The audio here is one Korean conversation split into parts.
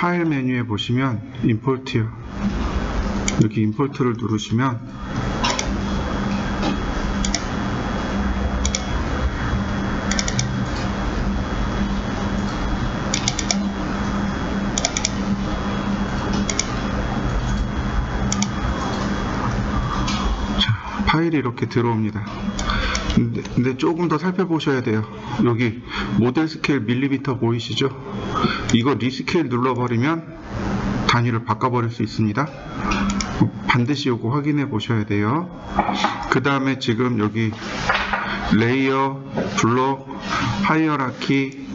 파일 메뉴에 보시면 임포트요. 여기 임포트를 누르시면 파일이 이렇게 들어옵니다. 근데 조금 더 살펴보셔야 돼요. 여기 모델 스케일 밀리미터 보이시죠? 이거 리스케일 눌러버리면 단위를 바꿔버릴 수 있습니다. 반드시 이거 확인해 보셔야 돼요. 그 다음에 지금 여기 레이어, 블록, 하이어라키,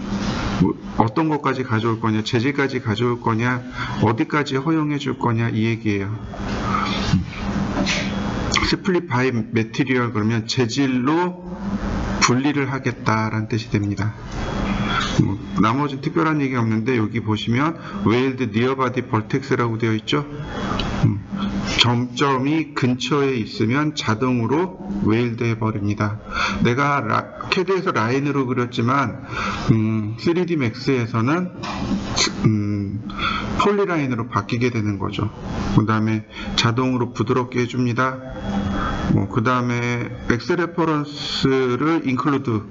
어떤 것까지 가져올 거냐, 재질까지 가져올 거냐, 어디까지 허용해 줄 거냐, 이 얘기예요. 스플릿 바이 매티리얼 그러면 재질로 분리를 하겠다라는 뜻이 됩니다. 나머지 특별한 얘기 없는데 여기 보시면 웨일드 니어바디 벌텍스라고 되어 있죠. 점점이 근처에 있으면 자동으로 웨일드 해버립니다. 내가 CAD에서 라인으로 그렸지만 3D Max에서는 폴리라인으로 바뀌게 되는 거죠. 그 다음에 자동으로 부드럽게 해줍니다. 그 다음에 엑스 레퍼런스를 인클루드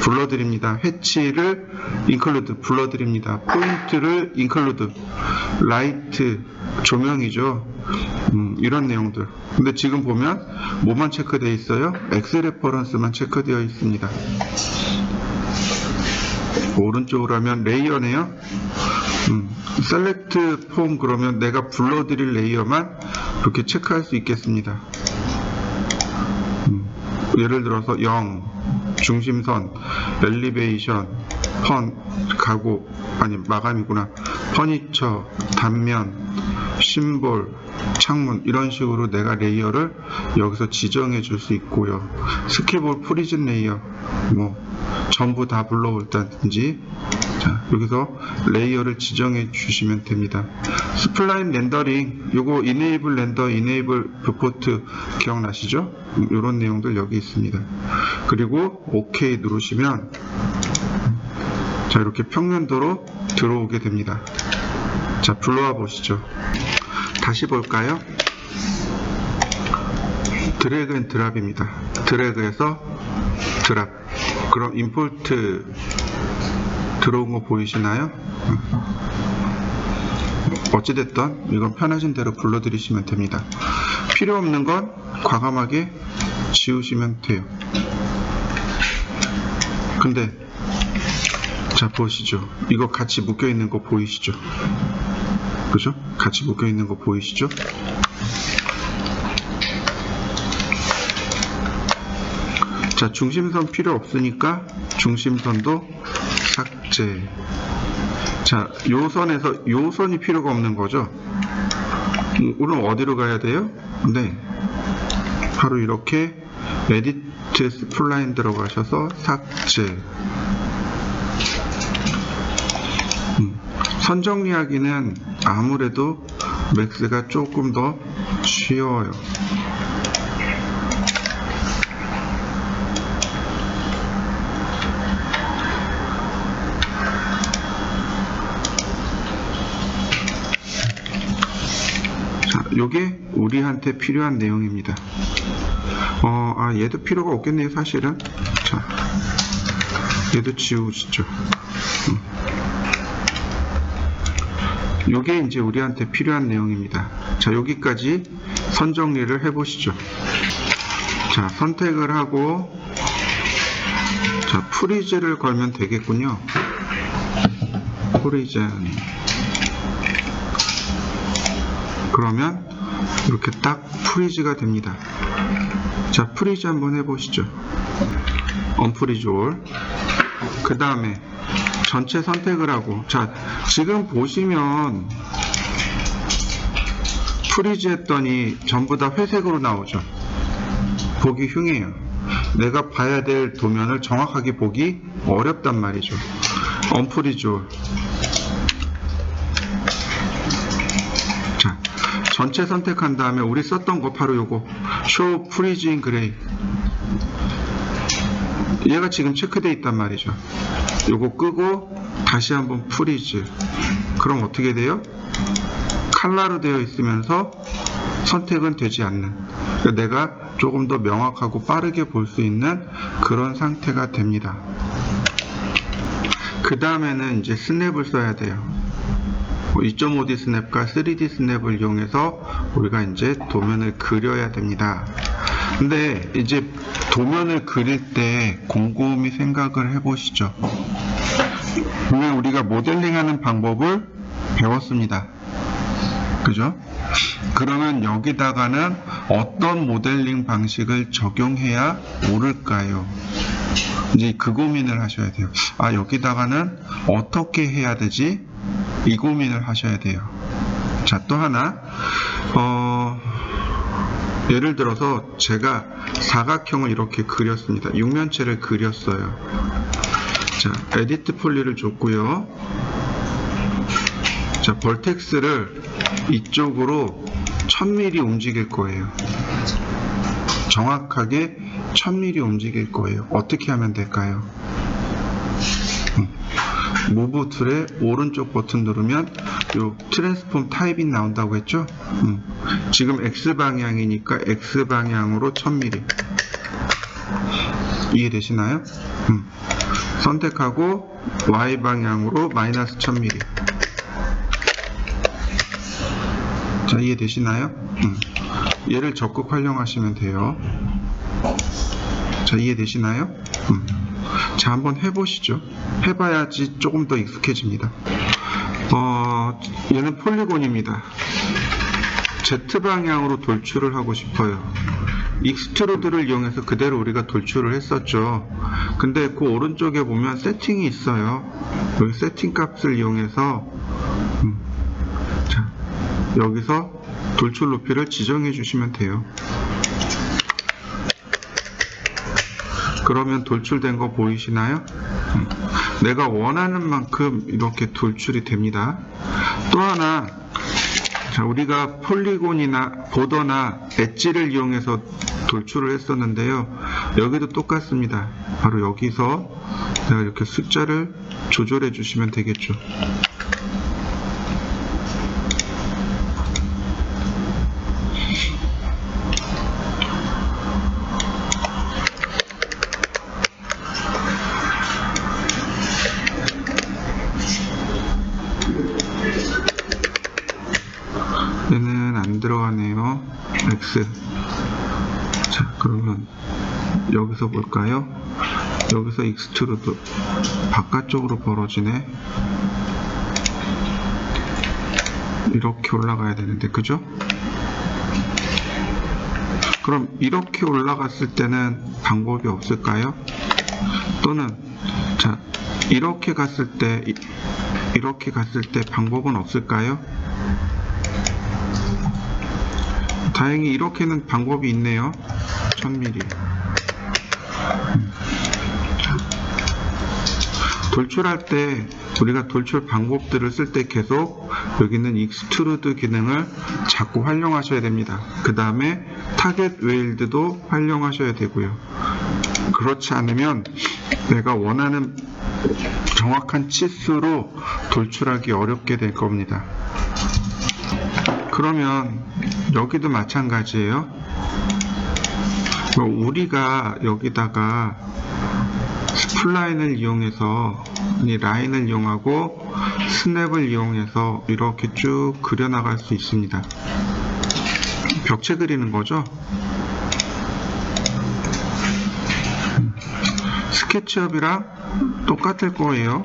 불러드립니다. 해치를 인클루드 불러드립니다. 포인트를 인클루드, 라이트 조명이죠. 이런 내용들. 근데 지금 보면 뭐만 체크되어 있어요? 엑스 레퍼런스만 체크되어 있습니다. 오른쪽으로 하면 레이어네요. 셀렉트 폼 그러면 내가 불러드릴 레이어만 이렇게 체크할 수 있겠습니다. 예를 들어서 0, 중심선, 엘리베이션, 펀, 가구, 아니 마감이구나, 퍼니처, 단면, 심볼, 창문 이런 식으로 내가 레이어를 여기서 지정해 줄 수 있고요. 스키볼 프리즌 레이어 전부 다 불러올다든지 자, 여기서 레이어를 지정해 주시면 됩니다. 스플라인 렌더링 요거 이네이블 렌더, 이네이블 뷰포트 기억나시죠? 이런 내용들 여기 있습니다. 그리고 OK 누르시면 자 이렇게 평면도로 들어오게 됩니다. 자 불러와 보시죠. 다시 볼까요? 드래그 앤 드랍입니다. 드래그해서 드랍. 그럼 임포트 들어온 거 보이시나요? 어찌됐든 이건 편하신 대로 불러드리시면 됩니다. 필요 없는 건 과감하게 지우시면 돼요. 근데 자 보시죠. 이거 같이 묶여 있는 거 보이시죠? 그죠? 같이 묶여 있는 거 보이시죠? 자 중심선 필요 없으니까 중심선도 삭제. 자 요 선에서 요 선이 필요가 없는 거죠. 그럼 어디로 가야 돼요? 네 바로 이렇게 에디트 스플라인 들어가셔서 삭제. 선 정리하기는 아무래도 맥스가 조금 더 쉬워요. 자, 요게 우리한테 필요한 내용입니다. 얘도 필요가 없겠네요, 사실은. 자, 얘도 지우시죠. 요게 이제 우리한테 필요한 내용입니다. 자, 여기까지 선 정리를 해보시죠. 자, 선택을 하고, 자, 프리즈를 걸면 되겠군요. 프리즌. 그러면 이렇게 딱 프리즈가 됩니다. 자, 프리즈 한번 해보시죠. 언프리즈 올. 그 다음에 전체 선택을 하고, 자 지금 보시면 프리즈 했더니 전부 다 회색으로 나오죠. 보기 흉해요. 내가 봐야 될 도면을 정확하게 보기 어렵단 말이죠. 언프리즈 올. 자 전체 선택한 다음에 우리 썼던 거 바로 요거 show freeze in gray. 얘가 지금 체크되어 있단 말이죠. 요거 끄고 다시 한번 프리즈. 그럼 어떻게 돼요? 칼라로 되어 있으면서 선택은 되지 않는, 그러니까 내가 조금 더 명확하고 빠르게 볼 수 있는 그런 상태가 됩니다. 그 다음에는 이제 스냅을 써야 돼요. 2.5D 스냅과 3D 스냅을 이용해서 우리가 이제 도면을 그려야 됩니다. 근데 이제 도면을 그릴 때 곰곰이 생각을 해보시죠. 분명 우리가 모델링하는 방법을 배웠습니다. 그죠? 그러면 여기다가는 어떤 모델링 방식을 적용해야 옳을까요? 이제 그 고민을 하셔야 돼요. 아, 여기다가는 어떻게 해야 되지? 이 고민을 하셔야 돼요. 자, 또 하나, 예를 들어서 제가 사각형을 이렇게 그렸습니다. 육면체를 그렸어요. 자, 에디트 폴리를 줬고요. 자, 벌텍스를 이쪽으로 1000mm 움직일 거예요. 정확하게 1000mm 움직일 거예요. 어떻게 하면 될까요? 무브 툴의 오른쪽 버튼 누르면 요 트랜스폼 타입이 나온다고 했죠? 지금 X방향이니까 X방향으로 1000mm. 이해되시나요? 선택하고 Y방향으로 마이너스 1000mm. 자, 이해되시나요? 얘를 적극 활용하시면 돼요. 자, 이해되시나요? 자, 한번 해보시죠. 해봐야지 조금 더 익숙해집니다. 얘는 폴리곤입니다. Z방향으로 돌출을 하고 싶어요. 익스트루드를 이용해서 그대로 우리가 돌출을 했었죠. 근데 그 오른쪽에 보면 세팅이 있어요. 여기 세팅 값을 이용해서 자, 여기서 돌출 높이를 지정해 주시면 돼요. 그러면 돌출된 거 보이시나요? 내가 원하는 만큼 이렇게 돌출이 됩니다. 또 하나, 자, 우리가 폴리곤이나 보더나 엣지를 이용해서 돌출을 했었는데요. 여기도 똑같습니다. 바로 여기서 내가 이렇게 숫자를 조절해 주시면 되겠죠. 얘는 안 들어가네요. X. 자, 그러면 여기서 볼까요? 여기서 익스트루드 바깥쪽으로 벌어지네. 이렇게 올라가야 되는데, 그죠? 그럼 이렇게 올라갔을 때는 방법이 없을까요? 또는 자, 이렇게 갔을 때 방법은 없을까요? 다행히 이렇게는 방법이 있네요. 1000mm. 돌출할 때 우리가 돌출 방법들을 쓸 때 계속 여기는 익스트루드 기능을 자꾸 활용하셔야 됩니다. 그 다음에 타겟 웨일드도 활용하셔야 되고요. 그렇지 않으면 내가 원하는 정확한 치수로 돌출하기 어렵게 될 겁니다. 그러면 여기도 마찬가지예요. 우리가 여기다가 스플라인을 이용해서 이 라인을 이용하고 스냅을 이용해서 이렇게 쭉 그려나갈 수 있습니다. 벽체 그리는 거죠. 스케치업이랑 똑같을 거예요.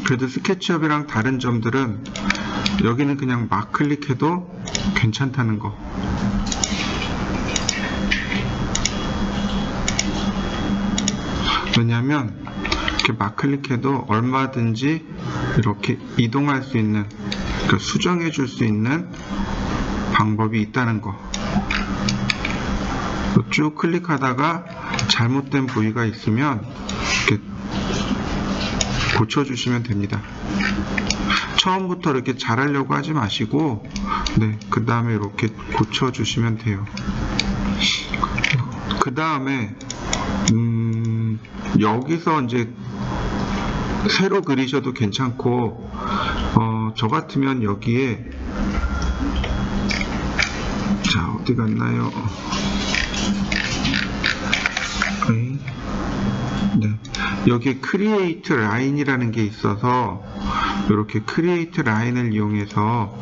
그래도 스케치업이랑 다른 점들은 여기는 그냥 막 클릭해도 괜찮다는 거. 왜냐하면 이렇게 막 클릭해도 얼마든지 이렇게 이동할 수 있는, 그러니까 수정해 줄 수 있는 방법이 있다는 거. 쭉 클릭하다가 잘못된 부위가 있으면 이렇게 고쳐주시면 됩니다. 처음부터 이렇게 잘하려고 하지 마시고 네, 그 다음에 이렇게 고쳐주시면 돼요. 그 다음에 여기서 이제 새로 그리셔도 괜찮고, 저 같으면 여기에, 자, 어디 갔나요? 네, 여기에 크리에이트 라인이라는 게 있어서 이렇게 크리에이트 라인을 이용해서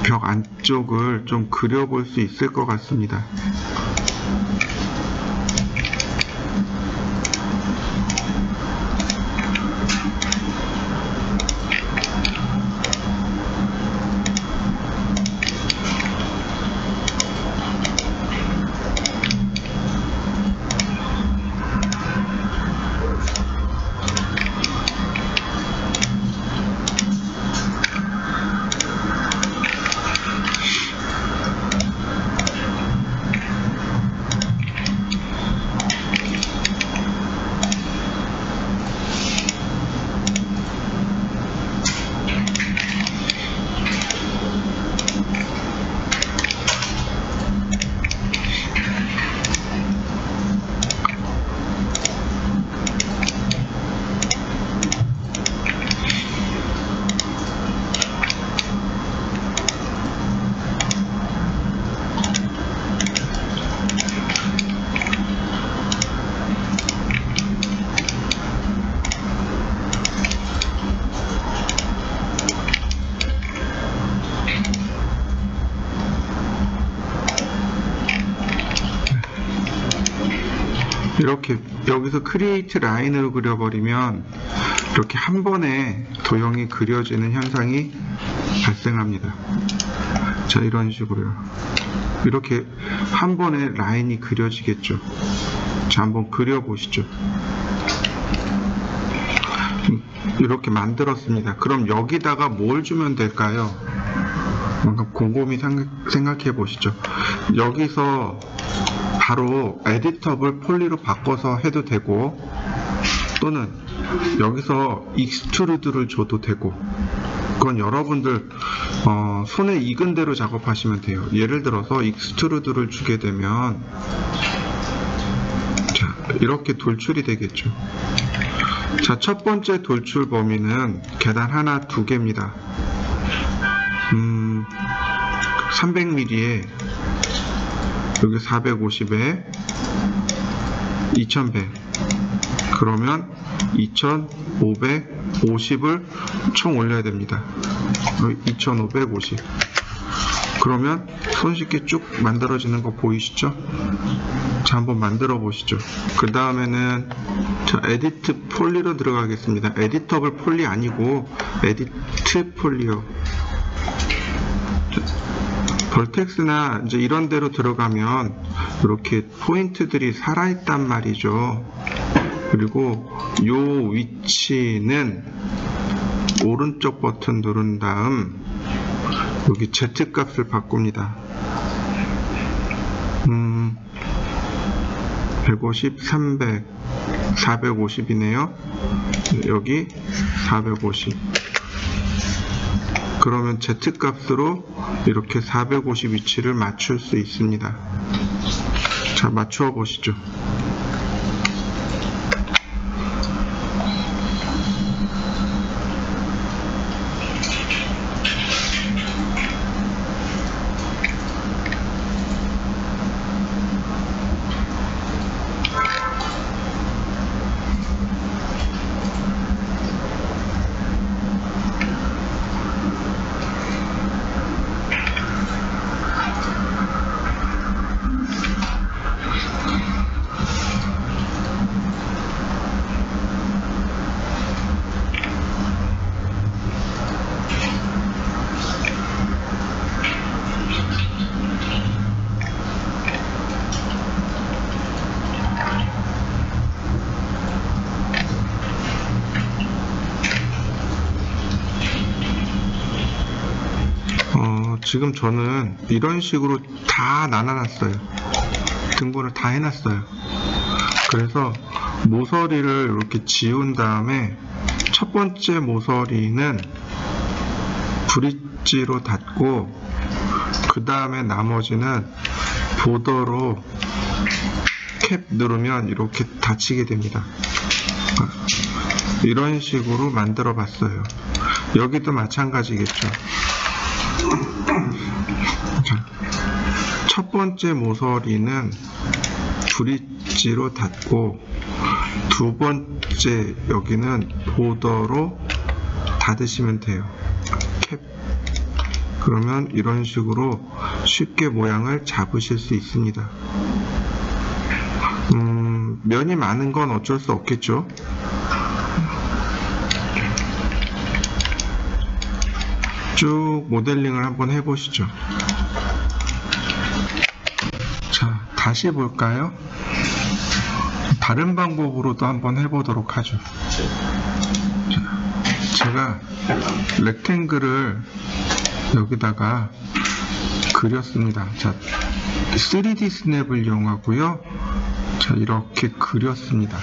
벽 안쪽을 좀 그려볼 수 있을 것 같습니다. 이렇게 여기서 크리에이트 라인으로 그려버리면 이렇게 한 번에 도형이 그려지는 현상이 발생합니다. 자, 이런 식으로요. 이렇게 한 번에 라인이 그려지겠죠. 자, 한번 그려보시죠. 이렇게 만들었습니다. 그럼 여기다가 뭘 주면 될까요? 곰곰이 생각해 보시죠. 여기서 바로 에디터블 폴리로 바꿔서 해도 되고, 또는 여기서 익스트루드를 줘도 되고, 그건 여러분들 손에 익은 대로 작업하시면 돼요. 예를 들어서 익스트루드를 주게 되면, 자, 이렇게 돌출이 되겠죠. 자, 첫 번째 돌출 범위는 계단 하나, 두 개입니다. 300mm에 여기 450에 2100, 그러면 2550을 총 올려야 됩니다. 2550. 그러면 손쉽게 쭉 만들어지는 거 보이시죠? 자, 한번 만들어 보시죠. 그 다음에는 자, 에디트 폴리로 들어가겠습니다. 에디터블 폴리 아니고 에디트 폴리요. 벌텍스나 이제 이런 데로 들어가면 이렇게 포인트들이 살아있단 말이죠. 그리고 요 위치는 오른쪽 버튼 누른 다음 여기 Z 값을 바꿉니다. 150, 300, 450이네요. 여기 450. 그러면 Z 값으로 이렇게 450 위치를 맞출 수 있습니다. 자, 맞추어 보시죠. 지금 저는 이런 식으로 다 나눠놨어요. 등분을 다 해놨어요. 그래서 모서리를 이렇게 지운 다음에 첫 번째 모서리는 브릿지로 닫고 그 다음에 나머지는 보더로 캡 누르면 이렇게 닫히게 됩니다. 이런 식으로 만들어 봤어요. 여기도 마찬가지겠죠. 자, 첫 번째 모서리는 브릿지로 닫고, 두 번째 여기는 보더로 닫으시면 돼요. 캡. 그러면 이런 식으로 쉽게 모양을 잡으실 수 있습니다. 면이 많은 건 어쩔 수 없겠죠. 쭉 모델링을 한번 해보시죠. 자, 다시 볼까요? 다른 방법으로도 한번 해보도록 하죠. 자, 제가 렉탱글을 여기다가 그렸습니다. 자, 3D 스냅을 이용하고요. 자, 이렇게 그렸습니다.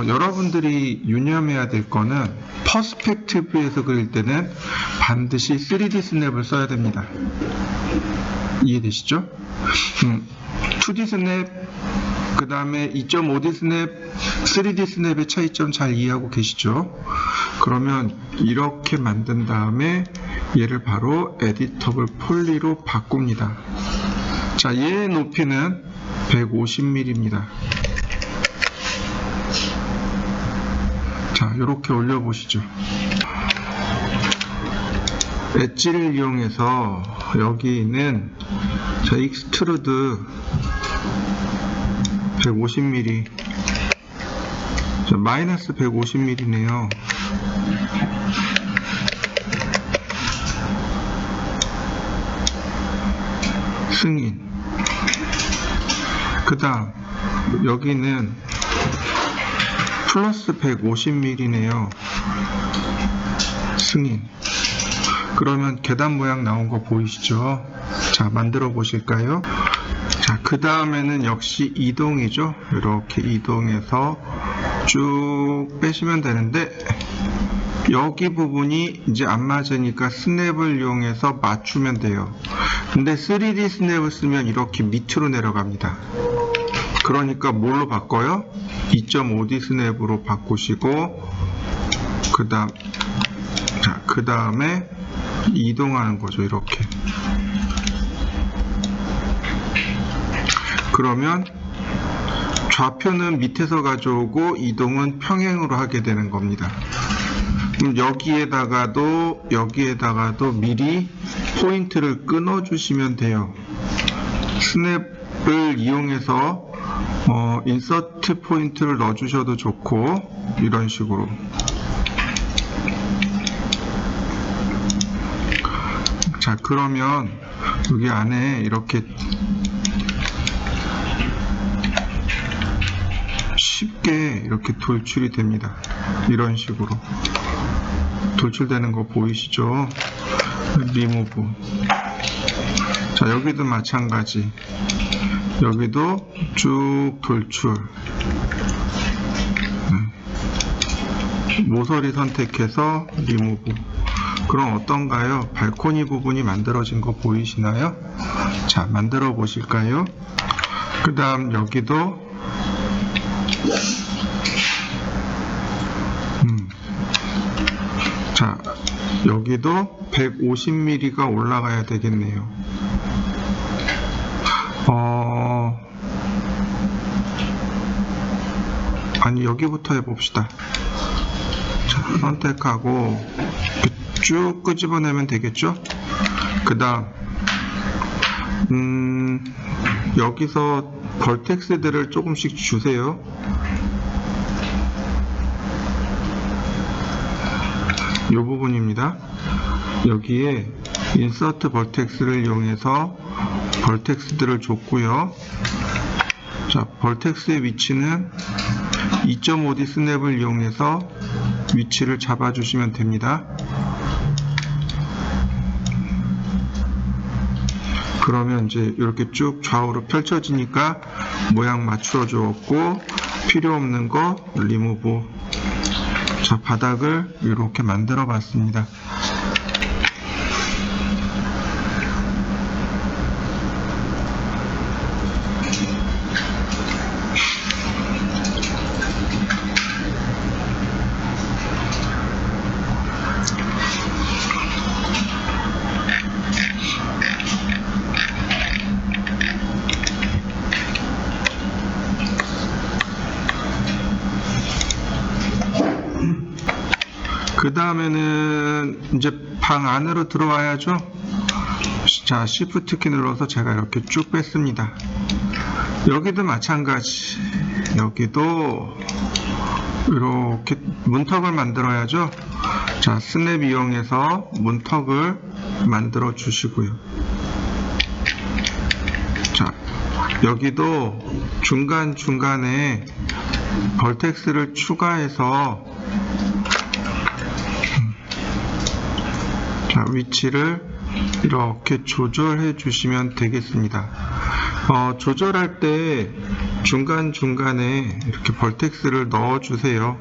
여러분들이 유념해야 될 거는 퍼스펙티브에서 그릴 때는 반드시 3D 스냅을 써야 됩니다. 이해되시죠? 2D 스냅, 그 다음에 2.5D 스냅, 3D 스냅의 차이점 잘 이해하고 계시죠? 그러면 이렇게 만든 다음에 얘를 바로 에디터블 폴리로 바꿉니다. 자, 얘의 높이는 150mm입니다. 자, 이렇게 올려보시죠. 엣지를 이용해서 여기는 자, 익스트루드 150mm, 자, 마이너스 150mm네요. 승인. 그 다음 여기는 플러스 150mm네요. 승인. 그러면 계단 모양 나온 거 보이시죠? 자, 만들어 보실까요? 자, 그 다음에는 역시 이동이죠. 이렇게 이동해서 쭉 빼시면 되는데, 여기 부분이 이제 안 맞으니까 스냅을 이용해서 맞추면 돼요. 근데 3D 스냅을 쓰면 이렇게 밑으로 내려갑니다. 그러니까 뭘로 바꿔요? 2.5D 스냅으로 바꾸시고, 그 다음에 이동하는 거죠. 이렇게. 그러면 좌표는 밑에서 가져오고 이동은 평행으로 하게 되는 겁니다. 그럼 여기에다가도 미리 포인트를 끊어 주시면 돼요. 스냅을 이용해서 인서트 포인트를 넣어 주셔도 좋고, 이런 식으로. 자, 그러면 여기 안에 이렇게 쉽게 이렇게 돌출이 됩니다. 이런 식으로 돌출되는 거 보이시죠? 리무브. 자, 여기도 마찬가지. 여기도 쭉 돌출. 모서리 선택해서 리무브. 그럼 어떤가요? 발코니 부분이 만들어진 거 보이시나요? 자, 만들어 보실까요? 그 다음 여기도 자, 여기도 150mm가 올라가야 되겠네요. 아니, 여기부터 해봅시다. 자, 선택하고 쭉 끄집어내면 되겠죠? 그 다음 여기서 벌텍스들을 조금씩 주세요. 이 부분입니다. 여기에 인서트 벌텍스를 이용해서 벌텍스들을 줬고요. 자, 벌텍스의 위치는 2.5D 스냅을 이용해서 위치를 잡아주시면 됩니다. 그러면 이제 이렇게 쭉 좌우로 펼쳐지니까 모양 맞추어 주었고, 필요 없는 거 리무브. 자, 바닥을 이렇게 만들어 봤습니다. 그 다음에는 이제 방 안으로 들어와야죠. 자, Shift 키 눌러서 제가 이렇게 쭉 뺐습니다. 여기도 마찬가지. 여기도 이렇게 문턱을 만들어야죠. 자, 스냅 이용해서 문턱을 만들어 주시고요. 자, 여기도 중간중간에 벌텍스를 추가해서 자, 위치를 이렇게 조절해 주시면 되겠습니다. 조절할 때 중간중간에 이렇게 벌텍스를 넣어 주세요.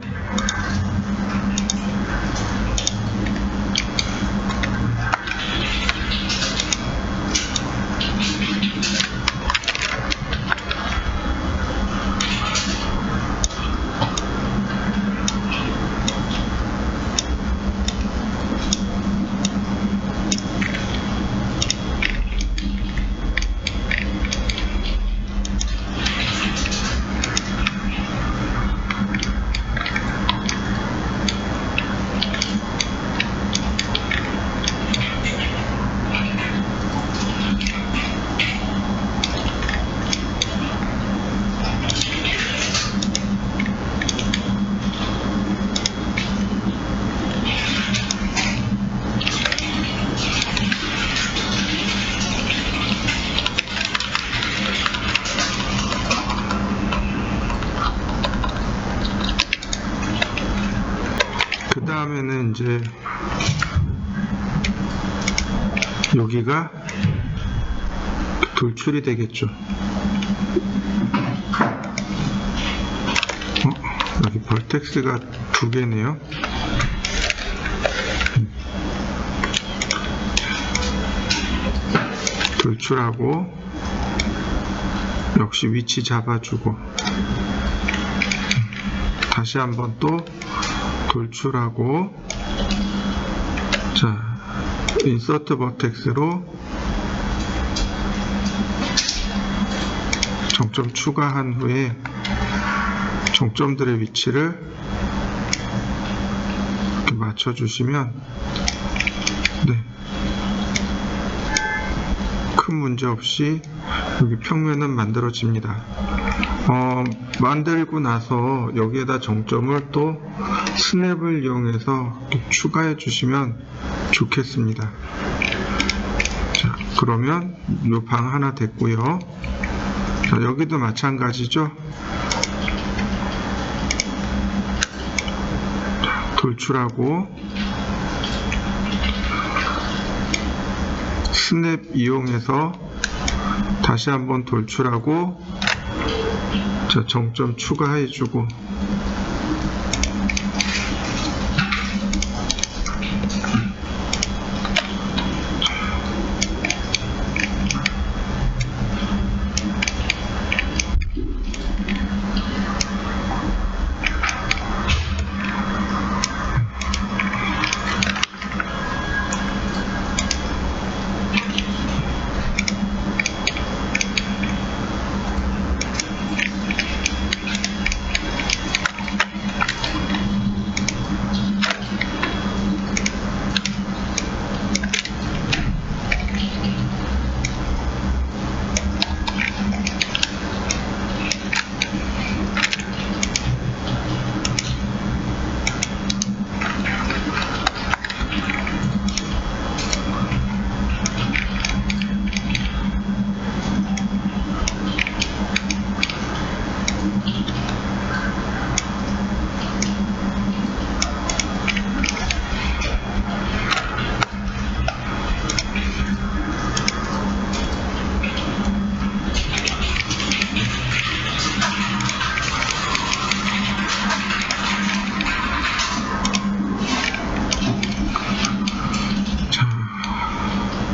그 다음에는 이제 여기가 돌출이 되겠죠. 여기 벌텍스가 두 개네요. 돌출하고 역시 위치 잡아주고 다시 한번 또 돌출하고 자, 인서트 버텍스로 정점 추가한 후에 정점들의 위치를 이렇게 맞춰주시면 네, 큰 문제 없이 여기 평면은 만들어집니다. 만들고 나서 여기에다 정점을 또 스냅을 이용해서 추가해 주시면 좋겠습니다. 자, 그러면 이 방 하나 됐고요. 자, 여기도 마찬가지죠. 돌출하고 스냅 이용해서 다시 한번 돌출하고 자, 정점 추가해주고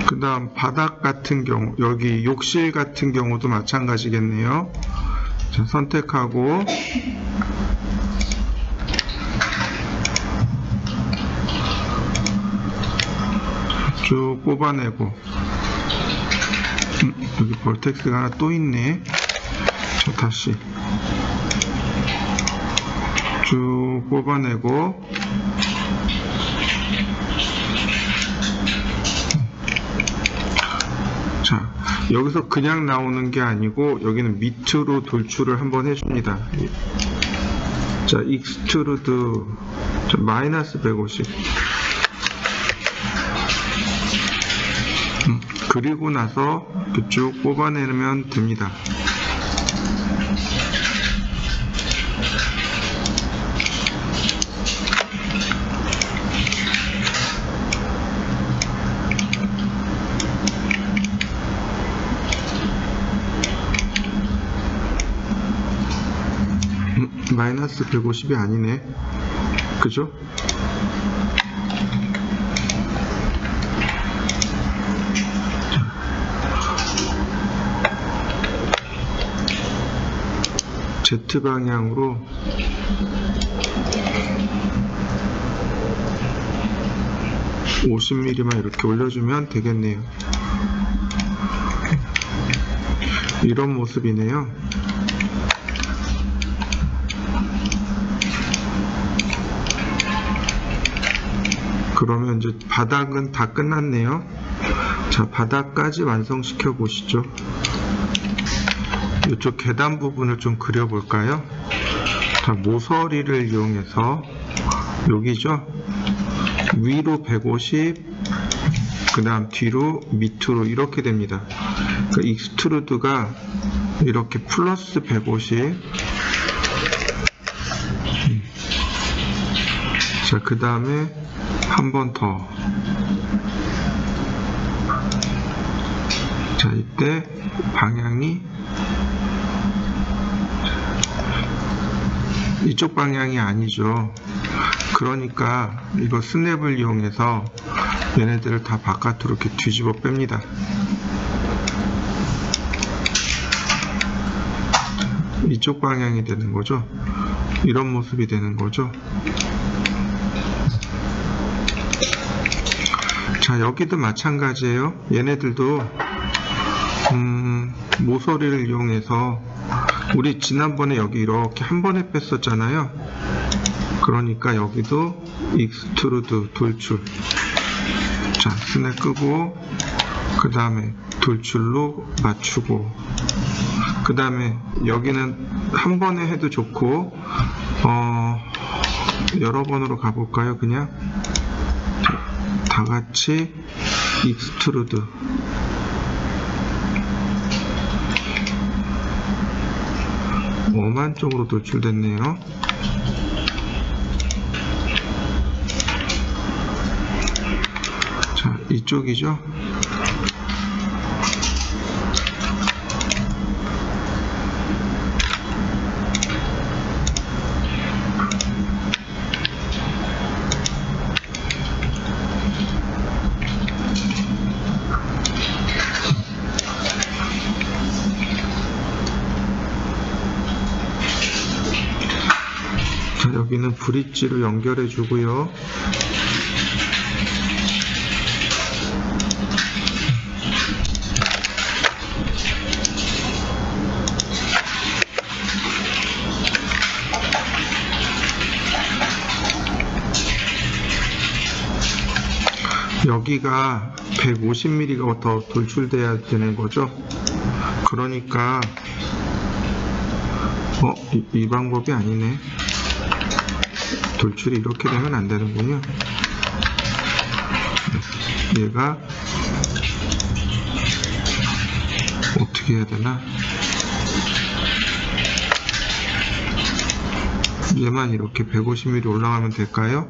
그 다음 바닥 같은 경우 여기 욕실 같은 경우도 마찬가지겠네요. 자, 선택하고 쭉 뽑아내고 여기 벌텍스가 하나 또 있네. 자, 다시 쭉 뽑아내고 여기서 그냥 나오는 게 아니고 여기는 밑으로 돌출을 한번 해줍니다. 자, 익스트루드 마이너스 150. 그리고 나서 쭉 뽑아내면 됩니다. 마이너스 150이 아니네. 그죠? Z 방향으로 (50mm만) 이렇게 올려주면 되겠네요. 이런 모습이네요. 그러면 이제 바닥은 다 끝났네요. 자, 바닥까지 완성시켜 보시죠. 이쪽 계단 부분을 좀 그려볼까요? 자, 모서리를 이용해서 여기죠? 위로 150, 그 다음 뒤로 밑으로 이렇게 됩니다. 그러니까 익스트루드가 이렇게 플러스 150. 자, 그 다음에 한 번 더. 자, 이때 방향이 이쪽 방향이 아니죠. 그러니까 이거 스냅을 이용해서 얘네들을 다 바깥으로 이렇게 뒤집어 뺍니다. 이쪽 방향이 되는 거죠. 이런 모습이 되는 거죠. 자, 여기도 마찬가지예요. 얘네들도 모서리를 이용해서 우리 지난번에 여기 이렇게 한 번에 뺐었잖아요. 그러니까 여기도 익스트루드 돌출. 자, 스냅 끄고 그 다음에 돌출로 맞추고 그 다음에 여기는 한 번에 해도 좋고 여러 번으로 가볼까요? 그냥 다 같이 익스트루드. 엄한 쪽으로 돌출됐네요. 자, 이쪽이죠. 여기는 브릿지로 연결해 주고요. 여기가 150mm가 더 돌출돼야 되는 거죠. 그러니까 이 방법이 아니네. 돌출이 이렇게 되면 안 되는군요. 얘가 어떻게 해야 되나? 얘만 이렇게 150mm 올라가면 될까요?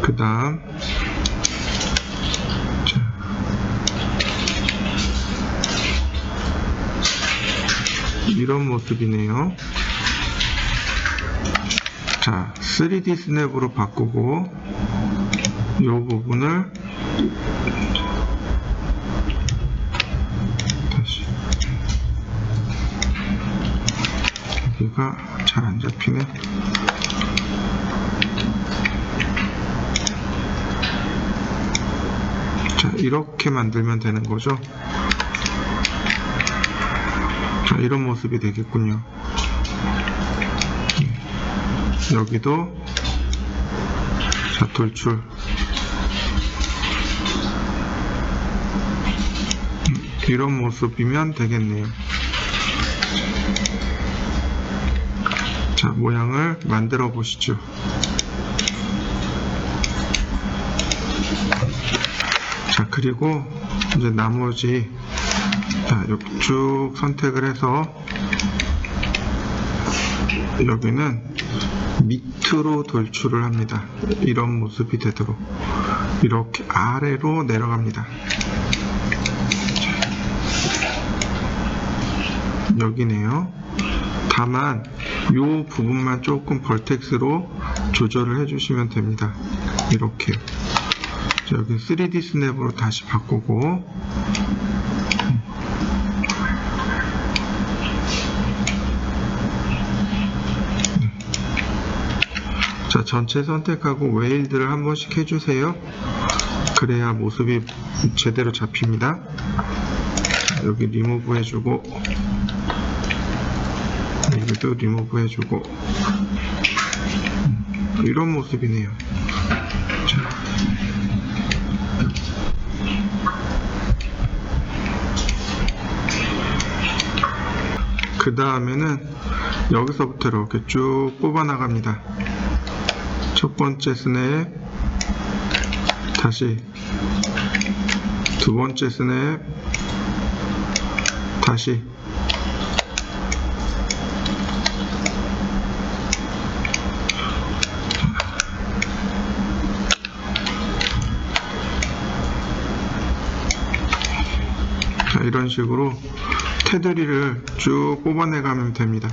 그 다음 이런 모습이네요. 자, 3D 스냅으로 바꾸고 이 부분을 다시 여기가 잘 안 잡히네. 자, 이렇게 만들면 되는 거죠. 자, 이런 모습이 되겠군요. 여기도 자 돌출. 이런 모습이면 되겠네요. 자, 모양을 만들어 보시죠. 자, 그리고 이제 나머지 여기 쭉 선택을 해서 여기는 밑으로 돌출을 합니다. 이런 모습이 되도록 이렇게 아래로 내려갑니다. 여기네요. 다만 이 부분만 조금 벌텍스로 조절을 해주시면 됩니다. 이렇게. 자, 여기 3D 스냅으로 다시 바꾸고 자, 전체 선택하고 웨일드를 한 번씩 해주세요. 그래야 모습이 제대로 잡힙니다. 여기 리무브 해주고 여기도 리무브 해주고 이런 모습이네요. 자. 그 다음에는 여기서부터 이렇게 쭉 뽑아 나갑니다. 첫 번째 스냅, 다시 두 번째 스냅, 다시 자, 이런 식으로 테두리를 쭉 뽑아내 가면 됩니다.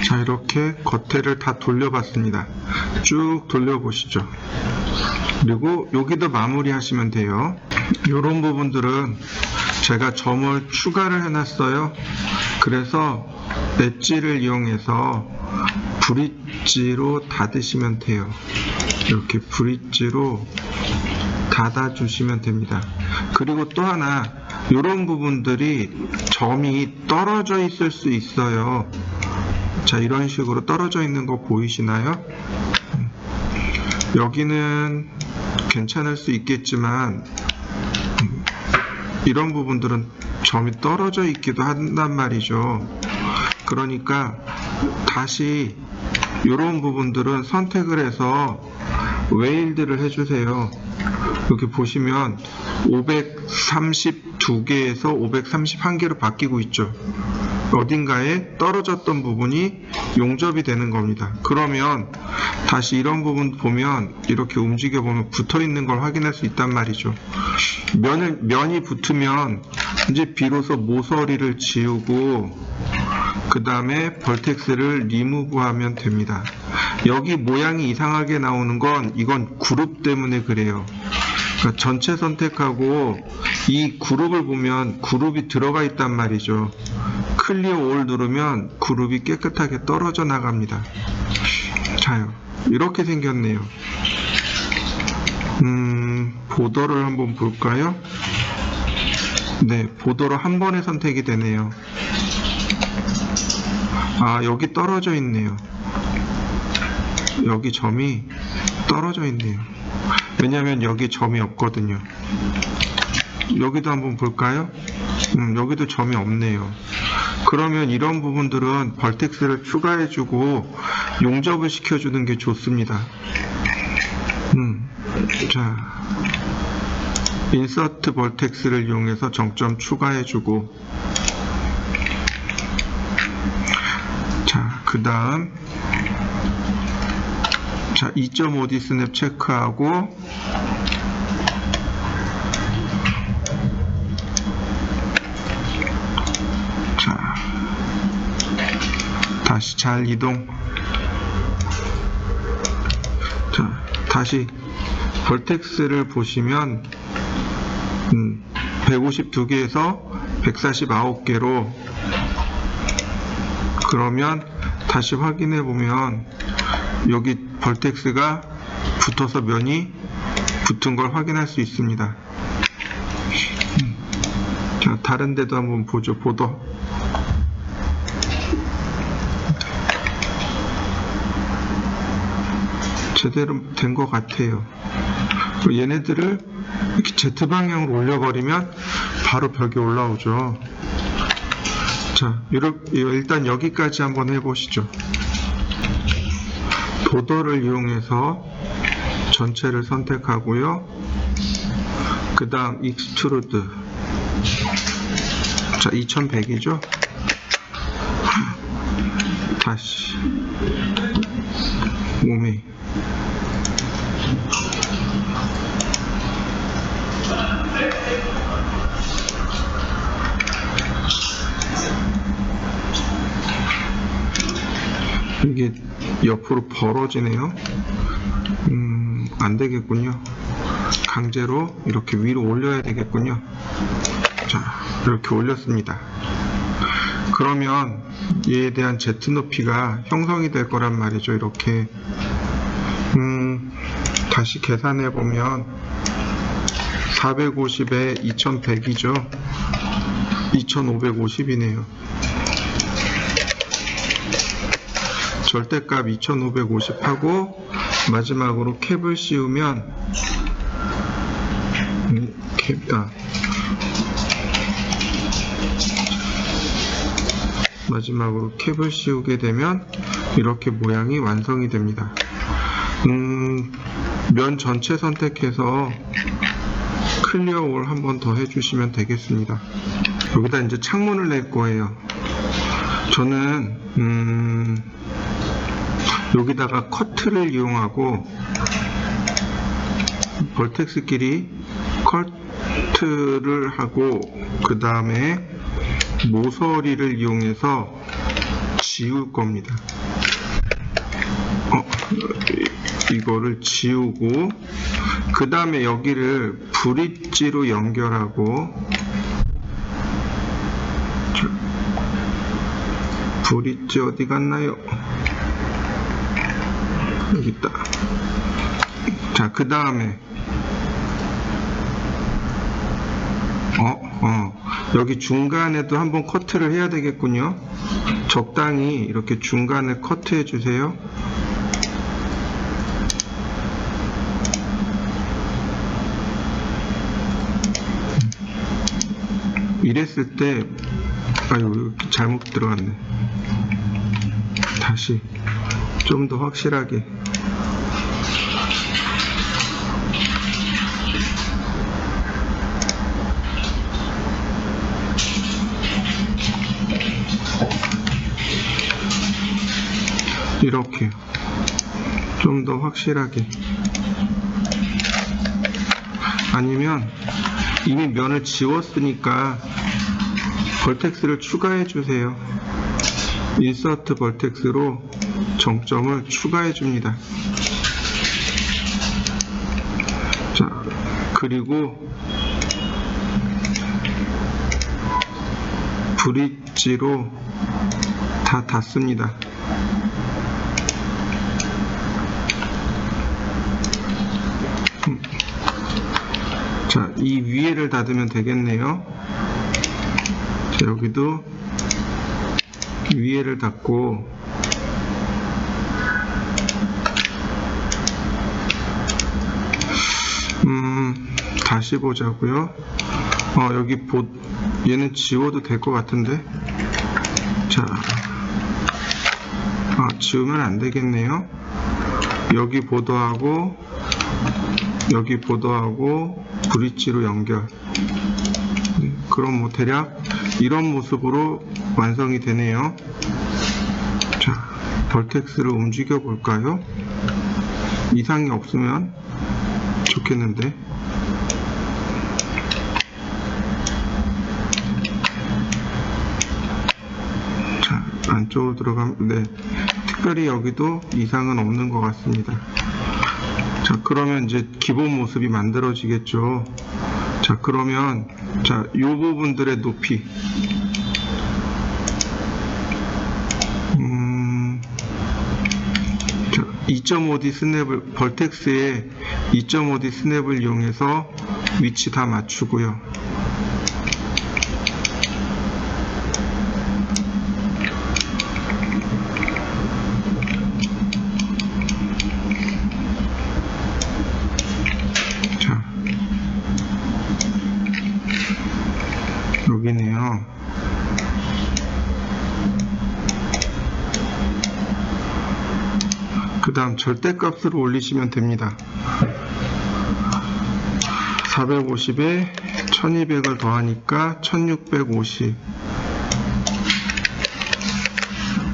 자, 이렇게 겉에를 다 돌려봤습니다. 쭉 돌려보시죠. 그리고 여기도 마무리 하시면 돼요. 이런 부분들은 제가 점을 추가를 해놨어요. 그래서 엣지를 이용해서 브릿지로 닫으시면 돼요. 이렇게 브릿지로 닫아주시면 됩니다. 그리고 또 하나, 이런 부분들이 점이 떨어져 있을 수 있어요. 자, 이런 식으로 떨어져 있는 거 보이시나요? 여기는 괜찮을 수 있겠지만 이런 부분들은 점이 떨어져 있기도 한단 말이죠. 그러니까 다시 이런 부분들은 선택을 해서 웨일드를 해주세요. 여기 보시면 532개에서 531개로 바뀌고 있죠. 어딘가에 떨어졌던 부분이 용접이 되는 겁니다. 그러면 다시 이런 부분 보면 이렇게 움직여 보면 붙어 있는 걸 확인할 수 있단 말이죠. 면이 붙으면 이제 비로소 모서리를 지우고 그 다음에 벌텍스를 리무브하면 됩니다. 여기 모양이 이상하게 나오는 건 이건 그룹 때문에 그래요. 그러니까 전체 선택하고 이 그룹을 보면 그룹이 들어가 있단 말이죠. 클리어 올 누르면 그룹이 깨끗하게 떨어져 나갑니다. 자요, 이렇게 생겼네요. 보더를 한번 볼까요? 네, 보더로 한 번에 선택이 되네요. 아, 여기 떨어져 있네요. 여기 점이 떨어져 있네요. 왜냐면 여기 점이 없거든요. 여기도 한번 볼까요? 여기도 점이 없네요. 그러면 이런 부분들은 벌텍스를 추가해주고 용접을 시켜주는 게 좋습니다. 자, 인서트 벌텍스를 이용해서 정점 추가해주고, 자, 그 다음, 자, 2.5D 스냅 체크하고, 자, 다시 잘 이동. 자, 다시 벌텍스를 보시면 152개에서 149개로, 그러면 다시 확인해 보면 여기 벌텍스가 붙어서 면이 붙은 걸 확인할 수 있습니다. 자, 다른 데도 한번 보죠. 보더. 제대로 된 것 같아요. 얘네들을 이렇게 Z방향으로 올려버리면 바로 벽이 올라오죠. 자, 일단 여기까지 한번 해보시죠. 보더를 이용해서 전체를 선택하고요. 그 다음 익스트루드. 자, 2100이죠. 다시 오메. 이게 옆으로 벌어지네요. 안 되겠군요. 강제로 이렇게 위로 올려야 되겠군요. 자, 이렇게 올렸습니다. 그러면 얘에 대한 Z 높이가 형성이 될 거란 말이죠. 이렇게 다시 계산해 보면 450에 2100이죠. 2550이네요. 절대값 2550 하고 마지막으로 캡을 씌우면 마지막으로 캡을 씌우게 되면 이렇게 모양이 완성이 됩니다. 면 전체 선택해서 클리어 올 한 번 더 해주시면 되겠습니다. 여기다 이제 창문을 낼 거예요. 저는 여기다가 커트를 이용하고 벌텍스끼리 커트를 하고 그 다음에 모서리를 이용해서 지울 겁니다. 이거를 지우고 그 다음에 여기를 브릿지로 연결하고 브릿지 어디 갔나요? 여기 있다. 자, 그 다음에 여기 중간에도 한번 커트를 해야 되겠군요. 적당히 이렇게 중간에 커트해 주세요. 이랬을 때 아유 잘못 들어갔네. 다시 좀 더 확실하게. 이렇게 좀 더 확실하게. 아니면 이미 면을 지웠으니까 벌텍스를 추가해 주세요. 인서트 벌텍스로 정점을 추가해 줍니다. 자, 그리고 브릿지로 다 닫습니다. 자, 이 위에를 닫으면 되겠네요. 자, 여기도 위에를 닫고 다시 보자고요. 여기 얘는 지워도 될 것 같은데. 자, 지우면 안 되겠네요. 여기 보도하고 여기 보도하고 브릿지로 연결. 그럼 뭐 대략 이런 모습으로 완성이 되네요. 자, 벌텍스를 움직여 볼까요? 이상이 없으면 좋겠는데. 자, 안쪽으로 들어가면 네, 특별히 여기도 이상은 없는 것 같습니다. 자, 그러면 이제 기본 모습이 만들어지겠죠. 자, 그러면 자, 이 부분들의 높이 자, 2.5D 스냅을 벌텍스에 2.5D 스냅을 이용해서 위치 다 맞추고요. 여기네요. 그 다음 절대값으로 올리시면 됩니다. 450에 1200을 더하니까 1650.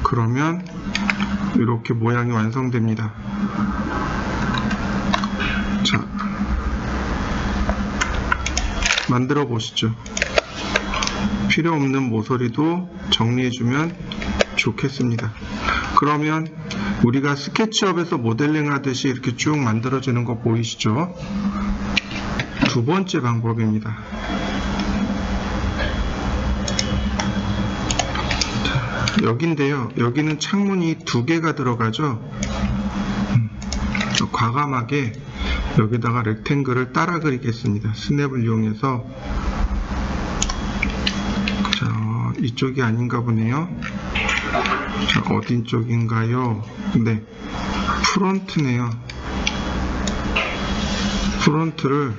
그러면 이렇게 모양이 완성됩니다. 자, 만들어 보시죠. 필요 없는 모서리도 정리해주면 좋겠습니다. 그러면 우리가 스케치업에서 모델링 하듯이 이렇게 쭉 만들어지는 거 보이시죠? 두 번째 방법입니다. 자, 여기인데요. 여기는 창문이 두 개가 들어가죠. 과감하게 여기다가 렉탱글을 따라 그리겠습니다. 스냅을 이용해서. 이쪽이 아닌가 보네요. 자, 어딘 쪽인가요? 네, 프론트네요. 프론트를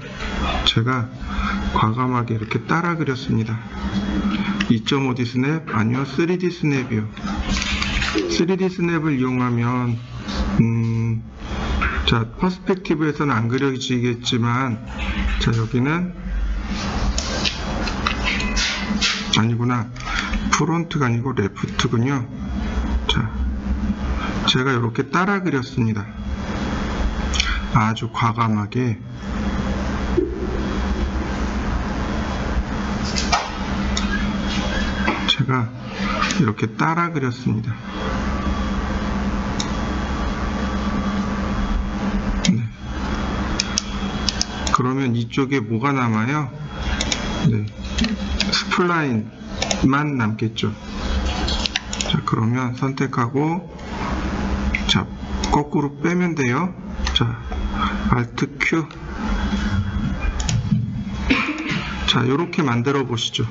제가 과감하게 이렇게 따라 그렸습니다. 2.5D 스냅? 아니요, 3D 스냅이요. 3D 스냅을 이용하면 자, 퍼스펙티브에서는 안 그려지겠지만 자, 여기는 아니구나. 프론트가 아니고 레프트군요. 자, 제가 이렇게 따라 그렸습니다. 아주 과감하게. 제가 이렇게 따라 그렸습니다. 그러면 이쪽에 뭐가 남아요? 네, 스플라인만 남겠죠. 자, 그러면 선택하고, 자, 거꾸로 빼면 돼요. 자, Alt Q. 자, 이렇게 만들어 보시죠.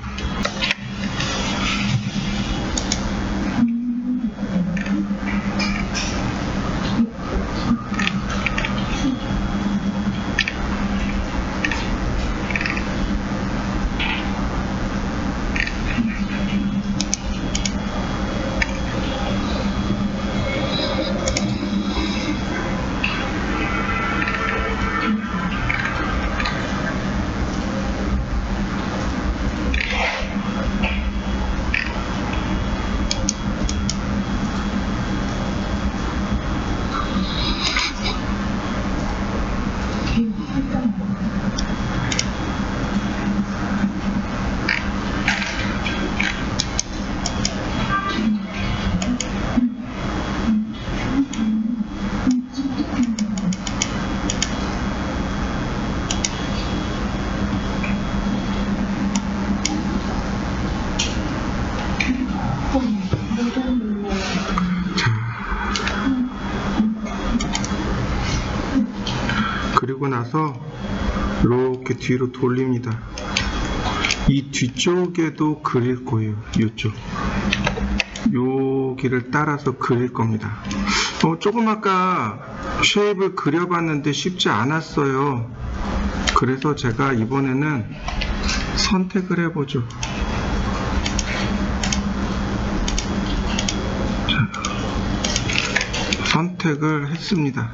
그리고 나서 이렇게 뒤로 돌립니다. 이 뒤쪽에도 그릴 거예요. 이쪽 여기를 따라서 그릴 겁니다. 조금 아까 쉐입을 그려봤는데 쉽지 않았어요. 그래서 제가 이번에는 선택을 해보죠. 자, 선택을 했습니다.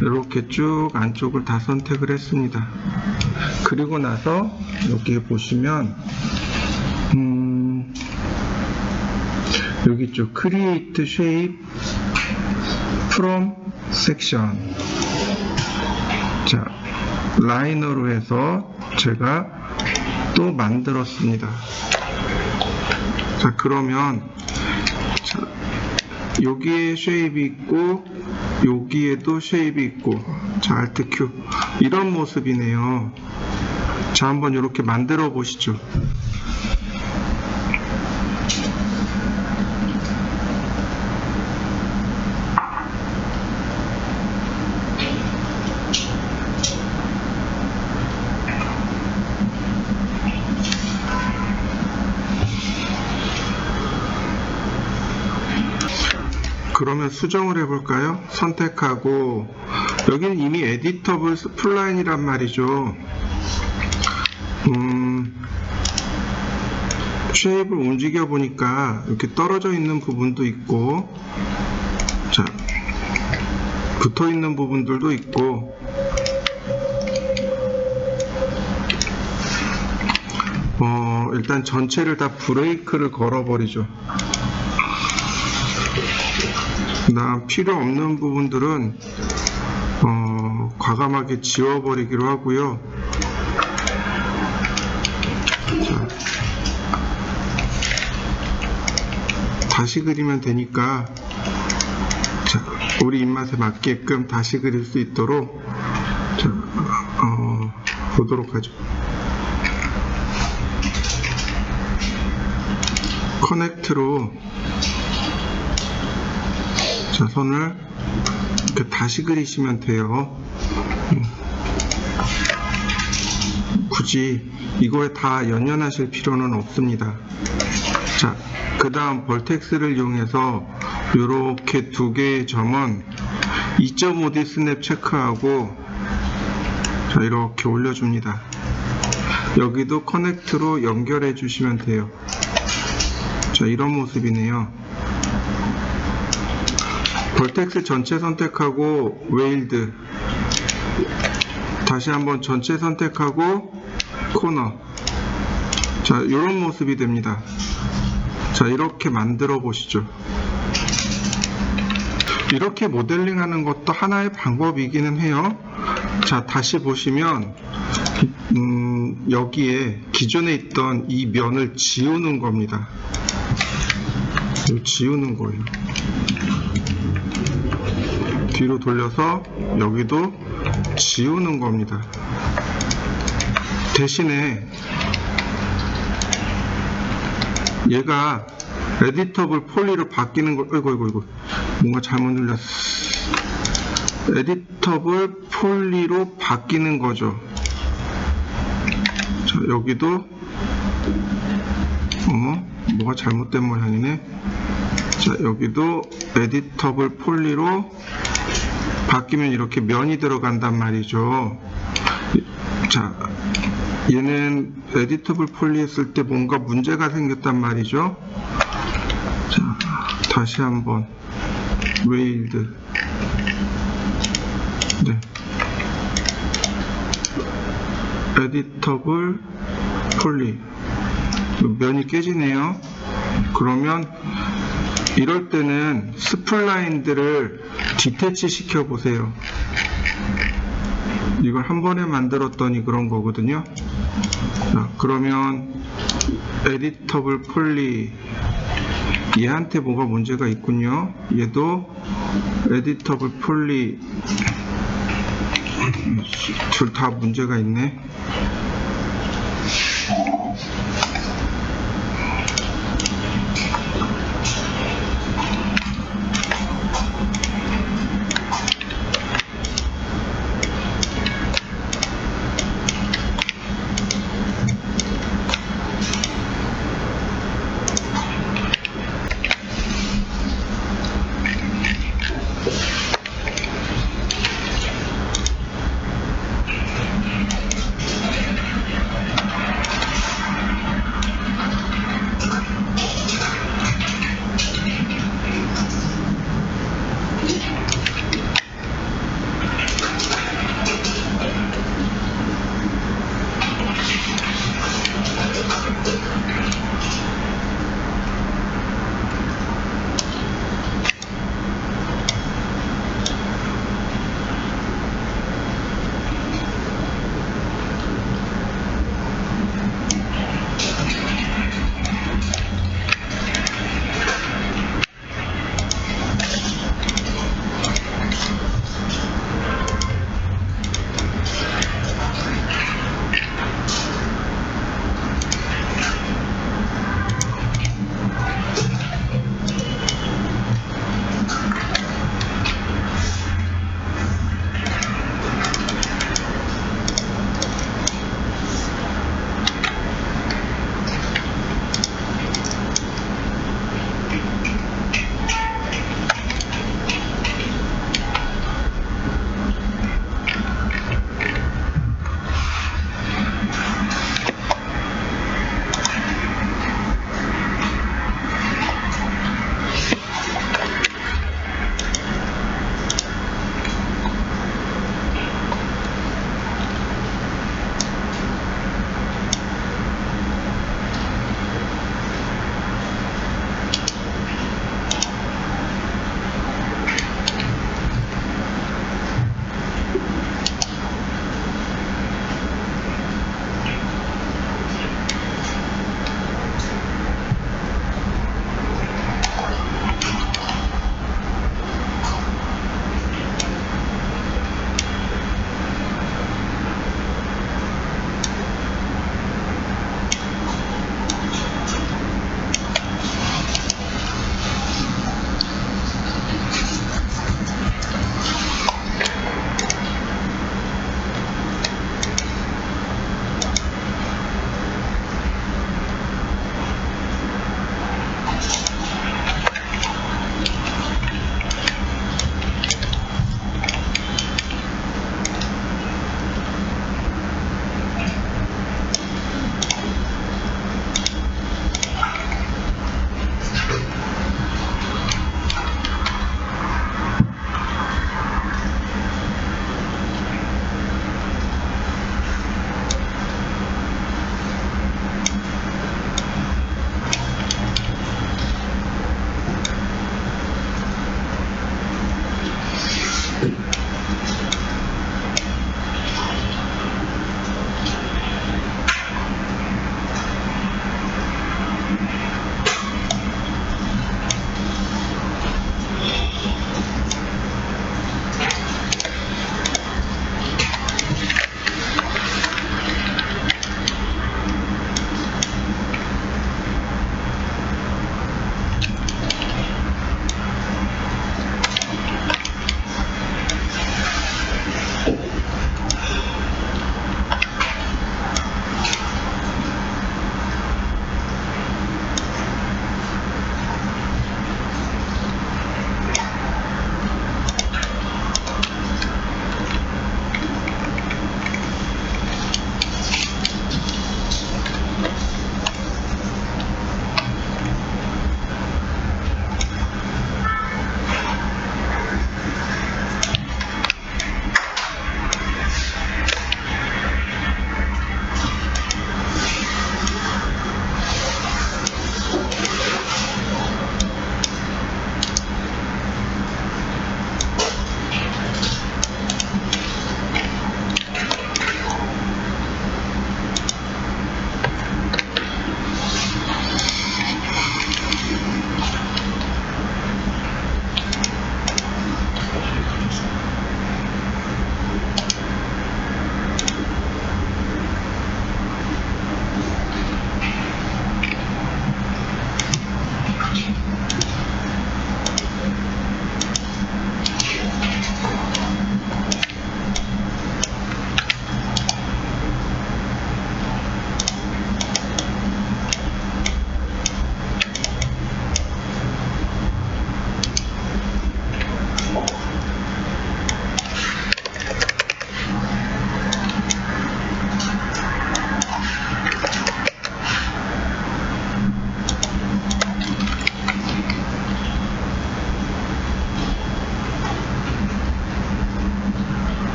이렇게 쭉 안쪽을 다 선택을 했습니다. 그리고 나서 여기 보시면 여기 있죠. Create Shape from Section. 자, 라이너로 해서 제가 또 만들었습니다. 자, 그러면 자, 여기에 쉐입이 있고 여기에도 쉐입이 있고, 자, Alt Q. 이런 모습이네요. 자, 한번 이렇게 만들어 보시죠. 그러면 수정을 해볼까요? 선택하고, 여기는 이미 에디터블 스플라인이란 말이죠. 쉐입을 움직여 보니까 이렇게 떨어져 있는 부분도 있고, 자, 붙어 있는 부분들도 있고, 일단 전체를 다 브레이크를 걸어버리죠. 그다음 필요 없는 부분들은 과감하게 지워버리기로 하고요. 자, 다시 그리면 되니까, 자, 우리 입맛에 맞게끔 다시 그릴 수 있도록, 자, 보도록 하죠. 커넥트로, 자, 선을 이렇게 다시 그리시면 돼요. 굳이 이거에 다 연연하실 필요는 없습니다. 자, 그 다음 벌텍스를 이용해서 이렇게 두 개의 점은 2.5D 스냅 체크하고, 자, 이렇게 올려줍니다. 여기도 커넥트로 연결해 주시면 돼요. 자, 이런 모습이네요. 벌텍스 전체 선택하고 웨일드, 다시 한번 전체 선택하고 코너. 자, 이런 모습이 됩니다. 자, 이렇게 만들어 보시죠. 이렇게 모델링 하는 것도 하나의 방법이기는 해요. 자, 다시 보시면 여기에 기존에 있던 이 면을 지우는 겁니다. 지우는 거예요. 뒤로 돌려서 여기도 지우는 겁니다. 대신에 얘가 에디터블 폴리로 바뀌는 거, 이거 뭔가 잘못 눌렸어. 에디터블 폴리로 바뀌는 거죠. 자, 여기도 뭐가 잘못된 모양이네. 자, 여기도 에디터블 폴리로 바뀌면 이렇게 면이 들어간단 말이죠. 자, 얘는 에디터블 폴리 했을 때 뭔가 문제가 생겼단 말이죠. 자, 다시 한번 웨일드. 네. 에디터블 폴리. 면이 깨지네요. 그러면 이럴 때는 스플라인들을 디태치 시켜 보세요. 이걸 한 번에 만들었더니 그런 거거든요. 자, 그러면 에디터블 폴리, 얘한테 뭐가 문제가 있군요. 얘도 에디터블 폴리, 둘 다 문제가 있네.